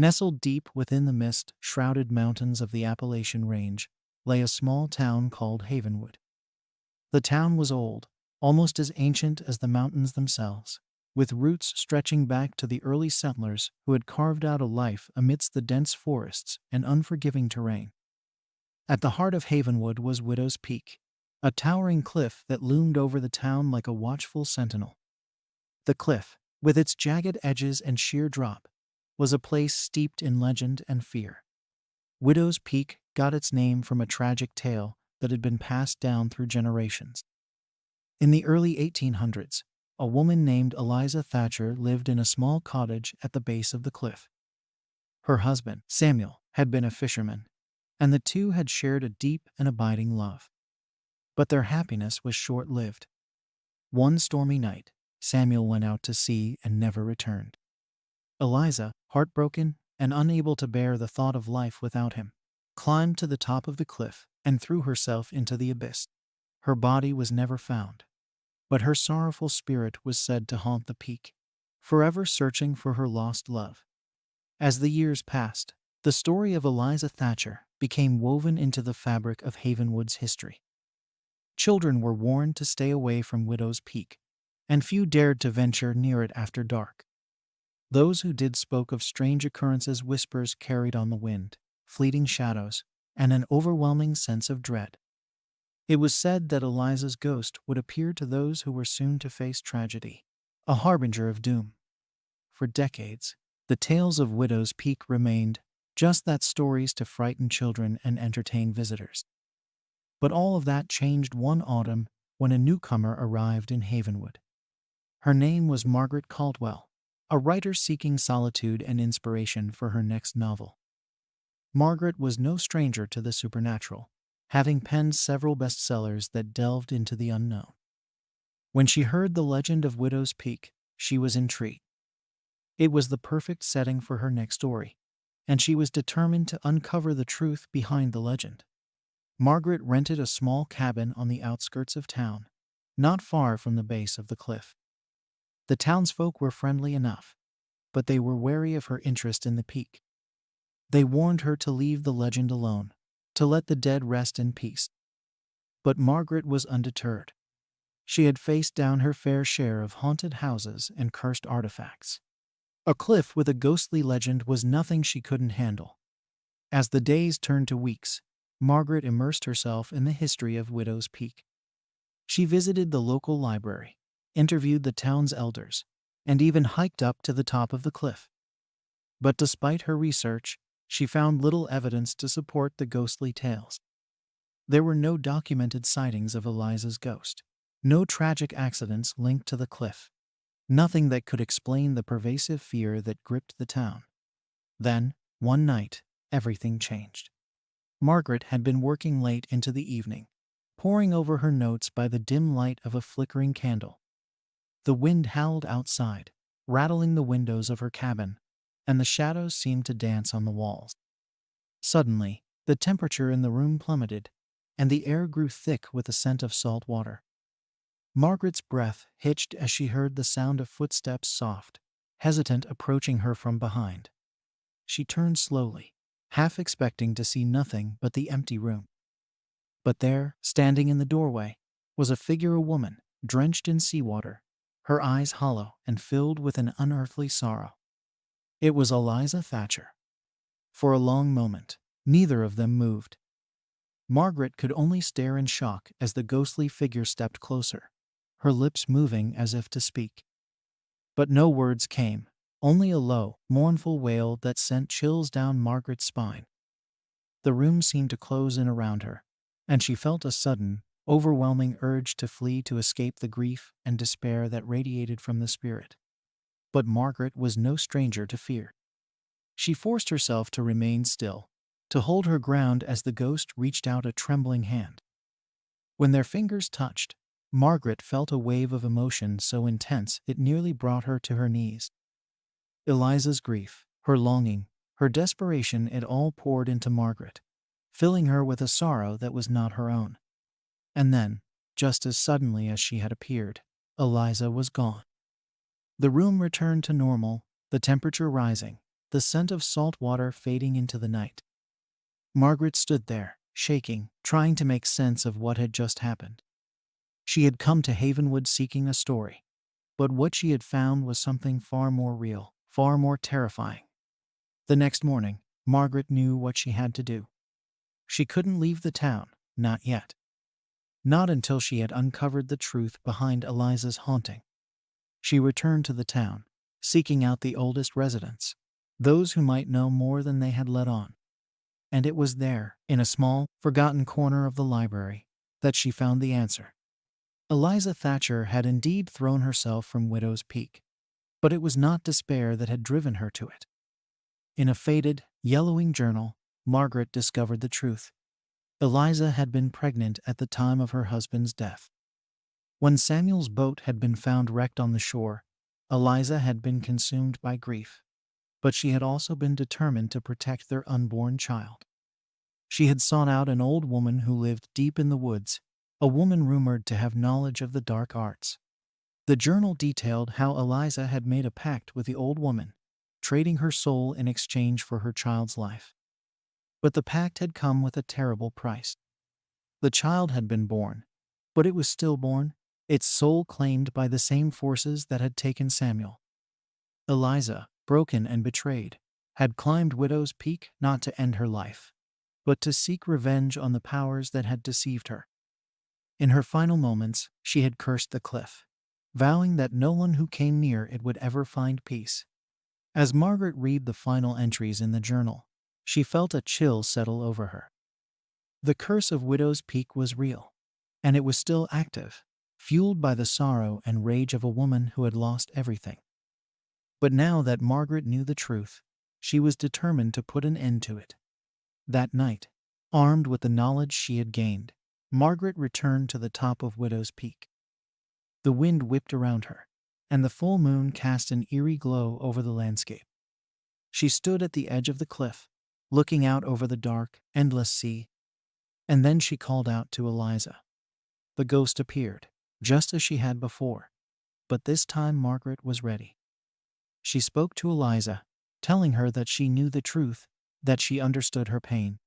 Nestled deep within the mist-shrouded mountains of the Appalachian Range lay a small town called Havenwood. The town was old, almost as ancient as the mountains themselves, with roots stretching back to the early settlers who had carved out a life amidst the dense forests and unforgiving terrain. At the heart of Havenwood was Widow's Peak, a towering cliff that loomed over the town like a watchful sentinel. The cliff, with its jagged edges and sheer drop, was a place steeped in legend and fear. Widow's Peak got its name from a tragic tale that had been passed down through generations. In the early 1800s, a woman named Eliza Thatcher lived in a small cottage at the base of the cliff. Her husband, Samuel, had been a fisherman, and the two had shared a deep and abiding love. But their happiness was short-lived. One stormy night, Samuel went out to sea and never returned. Eliza, heartbroken and unable to bear the thought of life without him, climbed to the top of the cliff and threw herself into the abyss. Her body was never found, but her sorrowful spirit was said to haunt the peak, forever searching for her lost love. As the years passed, the story of Eliza Thatcher became woven into the fabric of Havenwood's history. Children were warned to stay away from Widow's Peak, and few dared to venture near it after dark. Those who did spoke of strange occurrences, whispers carried on the wind, fleeting shadows, and an overwhelming sense of dread. It was said that Eliza's ghost would appear to those who were soon to face tragedy, a harbinger of doom. For decades, the tales of Widow's Peak remained just that, stories to frighten children and entertain visitors. But all of that changed one autumn when a newcomer arrived in Havenwood. Her name was Margaret Caldwell, a writer seeking solitude and inspiration for her next novel. Margaret was no stranger to the supernatural, having penned several bestsellers that delved into the unknown. When she heard the legend of Widow's Peak, she was intrigued. It was the perfect setting for her next story, and she was determined to uncover the truth behind the legend. Margaret rented a small cabin on the outskirts of town, not far from the base of the cliff. The townsfolk were friendly enough, but they were wary of her interest in the peak. They warned her to leave the legend alone, to let the dead rest in peace. But Margaret was undeterred. She had faced down her fair share of haunted houses and cursed artifacts. A cliff with a ghostly legend was nothing she couldn't handle. As the days turned to weeks, Margaret immersed herself in the history of Widow's Peak. She visited the local library, interviewed the town's elders, and even hiked up to the top of the cliff. But despite her research, she found little evidence to support the ghostly tales. There were no documented sightings of Eliza's ghost, no tragic accidents linked to the cliff, nothing that could explain the pervasive fear that gripped the town. Then, one night, everything changed. Margaret had been working late into the evening, poring over her notes by the dim light of a flickering candle. The wind howled outside, rattling the windows of her cabin, and the shadows seemed to dance on the walls. Suddenly, the temperature in the room plummeted, and the air grew thick with the scent of salt water. Margaret's breath hitched as she heard the sound of footsteps, soft, hesitant, approaching her from behind. She turned slowly, half expecting to see nothing but the empty room. But there, standing in the doorway, was a figure, a woman, drenched in seawater, her eyes hollow and filled with an unearthly sorrow. It was Eliza Thatcher. For a long moment, neither of them moved. Margaret could only stare in shock as the ghostly figure stepped closer, her lips moving as if to speak. But no words came, only a low, mournful wail that sent chills down Margaret's spine. The room seemed to close in around her, and she felt a sudden, overwhelming urge to flee, to escape the grief and despair that radiated from the spirit. But Margaret was no stranger to fear. She forced herself to remain still, to hold her ground as the ghost reached out a trembling hand. When their fingers touched, Margaret felt a wave of emotion so intense it nearly brought her to her knees. Eliza's grief, her longing, her desperation, it all poured into Margaret, filling her with a sorrow that was not her own. And then, just as suddenly as she had appeared, Eliza was gone. The room returned to normal, the temperature rising, the scent of salt water fading into the night. Margaret stood there, shaking, trying to make sense of what had just happened. She had come to Havenwood seeking a story, but what she had found was something far more real, far more terrifying. The next morning, Margaret knew what she had to do. She couldn't leave the town, not yet. Not until she had uncovered the truth behind Eliza's haunting. She returned to the town, seeking out the oldest residents, those who might know more than they had let on. And it was there, in a small, forgotten corner of the library, that she found the answer. Eliza Thatcher had indeed thrown herself from Widow's Peak, but it was not despair that had driven her to it. In a faded, yellowing journal, Margaret discovered the truth. Eliza had been pregnant at the time of her husband's death. When Samuel's boat had been found wrecked on the shore, Eliza had been consumed by grief, but she had also been determined to protect their unborn child. She had sought out an old woman who lived deep in the woods, a woman rumored to have knowledge of the dark arts. The journal detailed how Eliza had made a pact with the old woman, trading her soul in exchange for her child's life. But the pact had come with a terrible price. The child had been born, but it was stillborn, its soul claimed by the same forces that had taken Samuel. Eliza, broken and betrayed, had climbed Widow's Peak not to end her life, but to seek revenge on the powers that had deceived her. In her final moments, she had cursed the cliff, vowing that no one who came near it would ever find peace. As Margaret read the final entries in the journal, she felt a chill settle over her. The curse of Widow's Peak was real, and it was still active, fueled by the sorrow and rage of a woman who had lost everything. But now that Margaret knew the truth, she was determined to put an end to it. That night, armed with the knowledge she had gained, Margaret returned to the top of Widow's Peak. The wind whipped around her, and the full moon cast an eerie glow over the landscape. She stood at the edge of the cliff, looking out over the dark, endless sea, and then she called out to Eliza. The ghost appeared, just as she had before, but this time Margaret was ready. She spoke to Eliza, telling her that she knew the truth, that she understood her pain.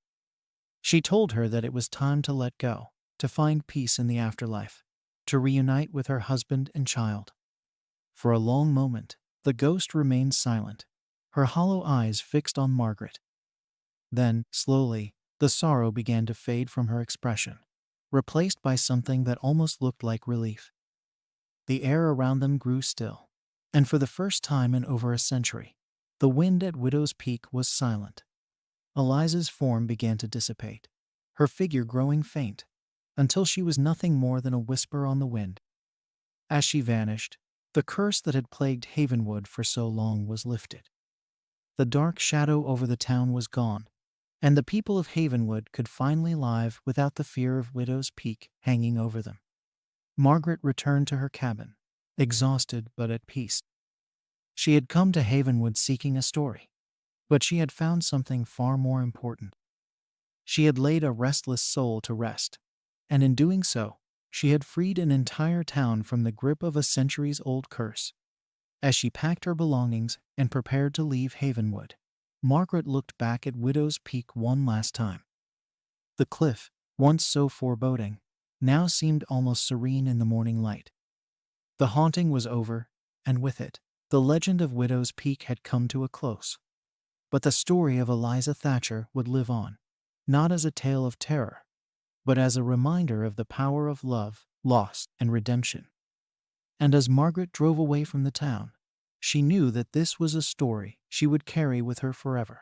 She told her that it was time to let go, to find peace in the afterlife, to reunite with her husband and child. For a long moment, the ghost remained silent, her hollow eyes fixed on Margaret. Then, slowly, the sorrow began to fade from her expression, replaced by something that almost looked like relief. The air around them grew still, and for the first time in over a century, the wind at Widow's Peak was silent. Eliza's form began to dissipate, her figure growing faint, until she was nothing more than a whisper on the wind. As she vanished, the curse that had plagued Havenwood for so long was lifted. The dark shadow over the town was gone, and the people of Havenwood could finally live without the fear of Widow's Peak hanging over them. Margaret returned to her cabin, exhausted but at peace. She had come to Havenwood seeking a story, but she had found something far more important. She had laid a restless soul to rest, and in doing so, she had freed an entire town from the grip of a centuries-old curse. As she packed her belongings and prepared to leave Havenwood, Margaret looked back at Widow's Peak one last time. The cliff, once so foreboding, now seemed almost serene in the morning light. The haunting was over, and with it, the legend of Widow's Peak had come to a close. But the story of Eliza Thatcher would live on, not as a tale of terror, but as a reminder of the power of love, loss, and redemption. And as Margaret drove away from the town, she knew that this was a story she would carry with her forever.